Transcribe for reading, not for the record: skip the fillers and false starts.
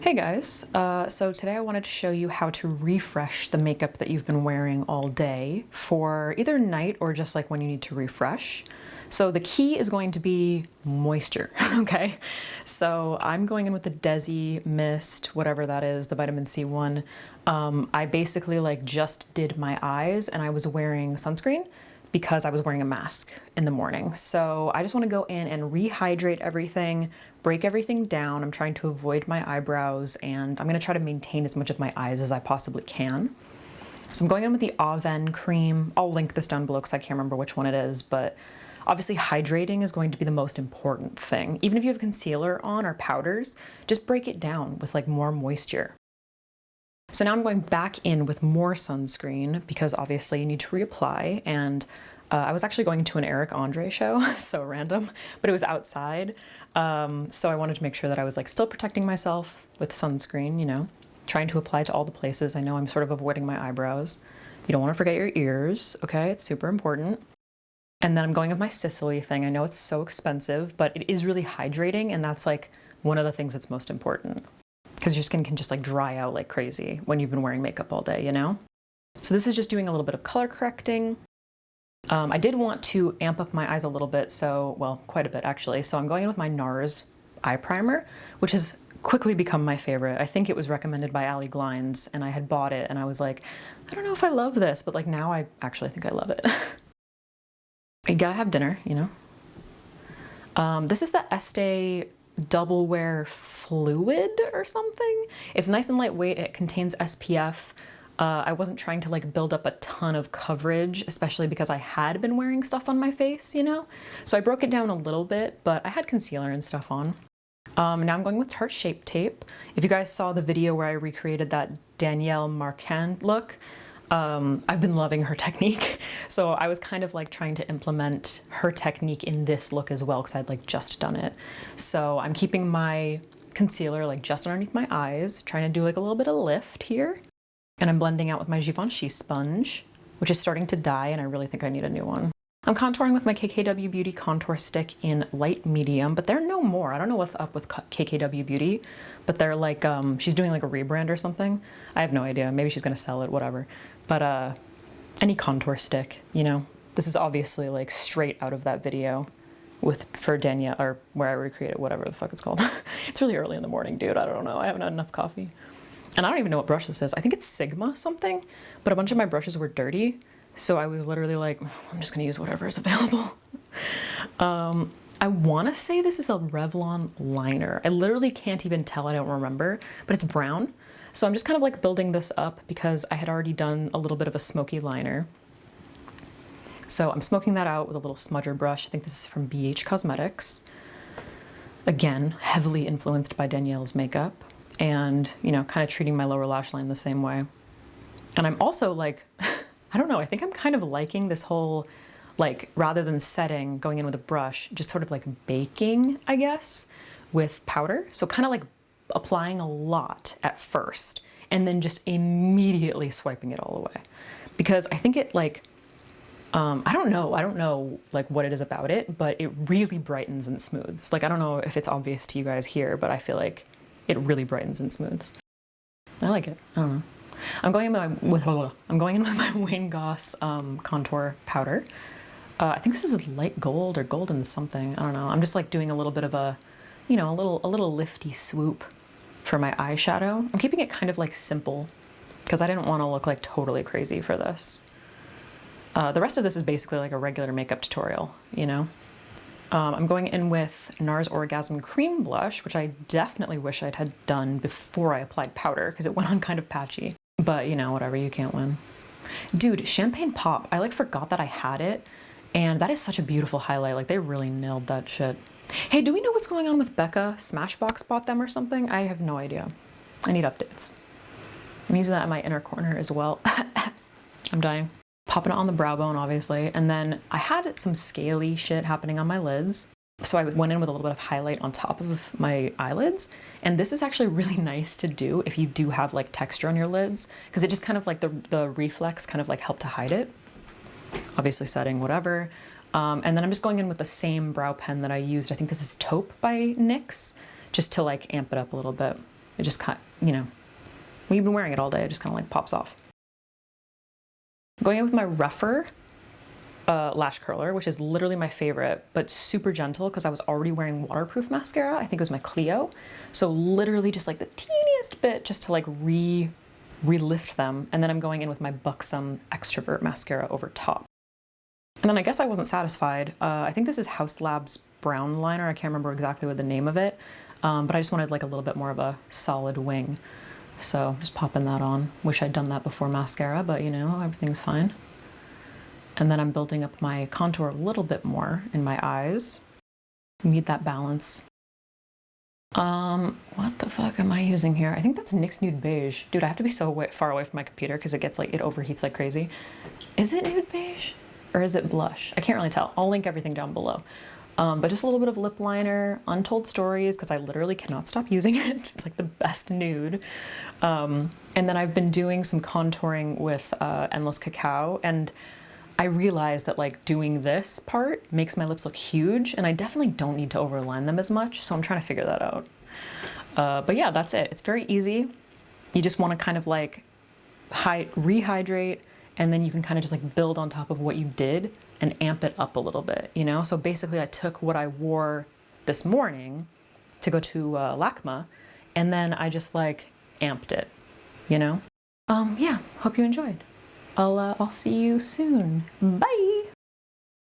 Hey guys, so today I wanted to show you how to refresh the makeup that you've been wearing all day for either night or just like when you need to refresh. So the key is going to be moisture, okay? So I'm going in with the Desi Mist, whatever that is, the vitamin C one. I basically like just did my eyes and I was wearing sunscreen because I was wearing a mask in the morning. So I just want to go in and rehydrate everything, break everything down. I'm trying to avoid my eyebrows and I'm going to try to maintain as much of my eyes as I possibly can. So I'm going in with the Aven cream. I'll link this down below because I can't remember which one it is, but obviously hydrating is going to be the most important thing. Even if you have concealer on or powders, just break it down with like more moisture. So now I'm going back in with more sunscreen because obviously you need to reapply, and I was actually going to an Eric Andre show, so random, but it was outside. So I wanted to make sure that I was like still protecting myself with sunscreen, you know, trying to apply to all the places. I know I'm sort of avoiding my eyebrows. You don't want to forget your ears, okay? It's super important. And then I'm going with my Sicily thing. I know it's so expensive, but it is really hydrating, and that's like one of the things that's most important, because your skin can just like dry out like crazy when you've been wearing makeup all day, you know? So this is just doing a little bit of color correcting. I did want to amp up my eyes a little bit, so, well, quite a bit actually. So I'm going in with my Nars Eye Primer, which has quickly become my favorite. I think it was recommended by Ali Glines, and I had bought it, and I was like, I don't know if I love this, but like now I actually think I love it. You gotta have dinner, you know? This is the Estee Double Wear Fluid or something. It's nice and lightweight. It contains SPF. I wasn't trying to like build up a ton of coverage, especially because I had been wearing stuff on my face, you know? So I broke it down a little bit, but I had concealer and stuff on. Now I'm going with Tarte Shape Tape. If you guys saw the video where I recreated that Danielle Marquand look, I've been loving her technique. So I was kind of like trying to implement her technique in this look as well, because I'd like just done it. So I'm keeping my concealer like just underneath my eyes, trying to do like a little bit of lift here. And I'm blending out with my Givenchy sponge, which is starting to die, and I really think I need a new one. I'm contouring with my KKW Beauty contour stick in light medium, but they're no more. I don't know what's up with KKW Beauty, but they're like, she's doing like a rebrand or something. I have no idea. Maybe she's gonna sell it, whatever. But any contour stick, you know? This is obviously like straight out of that video for Danielle, or where I recreated whatever the fuck it's called. It's really early in the morning, dude. I don't know. I haven't had enough coffee. And I don't even know what brush this is. I think it's Sigma something, but a bunch of my brushes were dirty. So I was literally like, I'm just gonna use whatever is available. I wanna say this is a Revlon liner. I literally can't even tell, I don't remember, but it's brown. So I'm just kind of like building this up because I had already done a little bit of a smoky liner. So I'm smoking that out with a little smudger brush. I think this is from BH Cosmetics. Again, heavily influenced by Danielle's makeup, and, you know, kind of treating my lower lash line the same way. And I'm also like, I don't know, I think I'm kind of liking this whole, like, rather than setting, going in with a brush, just sort of like baking, I guess, with powder. So kind of like applying a lot at first and then just immediately swiping it all away. Because I think it like, I don't know like what it is about it, but it really brightens and smooths. Like, I don't know if it's obvious to you guys here, but I feel like it really brightens and smooths. I like it. I don't know. I'm going in with my Wayne Goss contour powder. I think this is light gold or golden something. I don't know. I'm just like doing a little bit of a, you know, a little lifty swoop for my eyeshadow. I'm keeping it kind of like simple because I didn't want to look like totally crazy for this. The rest of this is basically like a regular makeup tutorial, you know? I'm going in with Nars Orgasm Cream Blush, which I definitely wish I'd had done before I applied powder because it went on kind of patchy. But, you know, whatever, you can't win. Dude, Champagne Pop, I like forgot that I had it, and that is such a beautiful highlight. Like, they really nailed that shit. Hey, do we know what's going on with Becca? Smashbox bought them or something? I have no idea. I need updates. I'm using that in my inner corner as well. I'm dying. Popping it on the brow bone, obviously. And then I had some scaly shit happening on my lids. So I went in with a little bit of highlight on top of my eyelids. And this is actually really nice to do if you do have like texture on your lids, because it just kind of like the reflex kind of like helped to hide it. Obviously setting, whatever. And then I'm just going in with the same brow pen that I used. I think this is Taupe by NYX, just to like amp it up a little bit. It just kind of, you know, when you've been wearing it all day, it just kind of like pops off. Going in with my rougher lash curler, which is literally my favorite, but super gentle because I was already wearing waterproof mascara. I think it was my Clio. So literally just like the teeniest bit just to like relift them. And then I'm going in with my Buxom Extrovert mascara over top. And then I guess I wasn't satisfied. I think this is House Labs brown liner. I can't remember exactly what the name of it, but I just wanted like a little bit more of a solid wing. So just popping that on. Wish I'd done that before mascara, but you know, everything's fine. And then I'm building up my contour a little bit more in my eyes. Need that balance. What the fuck am I using here? I think that's NYX Nude Beige. Dude, I have to be so far away from my computer because it gets like, it overheats like crazy. Is it Nude Beige or is it blush? I can't really tell. I'll link everything down below. But just a little bit of lip liner, Untold Stories, because I literally cannot stop using it. It's like the best nude. And then I've been doing some contouring with Endless Cacao, and I realized that like doing this part makes my lips look huge, and I definitely don't need to overline them as much, so I'm trying to figure that out. But yeah, that's it. It's very easy. You just want to kind of like rehydrate, and then you can kind of just like build on top of what you did and amp it up a little bit, you know? So basically I took what I wore this morning to go to LACMA, and then I just like amped it, you know? Yeah, hope you enjoyed. I'll see you soon. Bye!